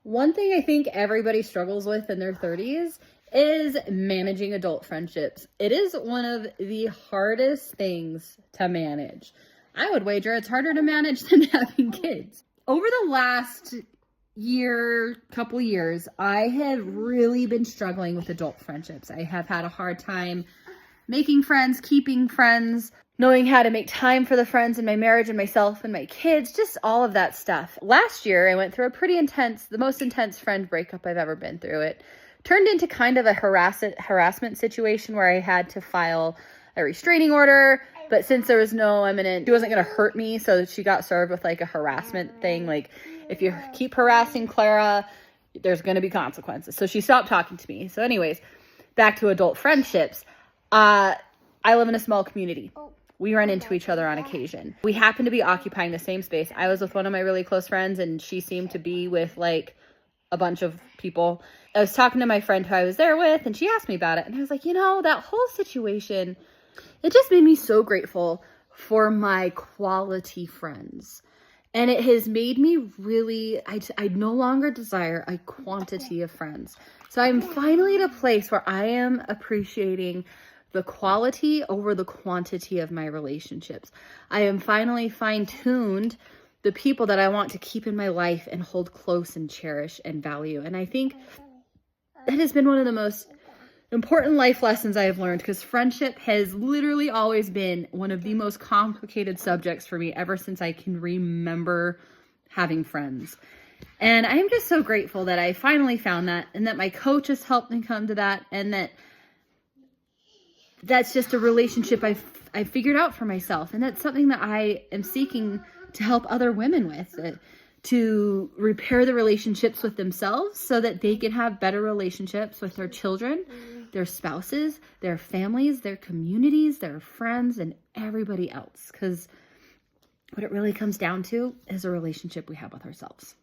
One thing I think everybody struggles with in their 30s is managing adult friendships. It is one of the hardest things to manage. I would wager it's harder to manage than having kids. Over the last couple years, I have really been struggling with adult friendships. I have had a hard time making friends, keeping friends, knowing how to make time for the friends in my marriage and myself and my kids, just all of that stuff. Last year, I went through a the most intense friend breakup I've ever been through. It turned into kind of a harassment situation where I had to file a restraining order, but since there was no she wasn't going to hurt me, so she got served with like a harassment thing. Like, if you keep harassing Clara, there's going to be consequences. So she stopped talking to me. So anyways, back to adult friendships. I live in a small community. We run into each other on occasion. We happen to be occupying the same space. I was with one of my really close friends, and she seemed to be with like a bunch of people. I was talking to my friend who I was there with, and she asked me about it. And I was like, that whole situation, it just made me so grateful for my quality friends. And it has made me really, I no longer desire a quantity of friends. So I'm finally at a place where I am appreciating the quality over the quantity of my relationships. I am finally fine-tuned the people that I want to keep in my life and hold close and cherish and value. And I think that has been one of the most important life lessons I have learned, because friendship has literally always been one of the most complicated subjects for me ever since I can remember having friends. And I'm just so grateful that I finally found that, and that my coach has helped me come to that, and that's just a relationship I figured out for myself. And that's something that I am seeking to help other women with, to repair the relationships with themselves so that they can have better relationships with their children, their spouses, their families, their communities, their friends, and everybody else. Because what it really comes down to is a relationship we have with ourselves.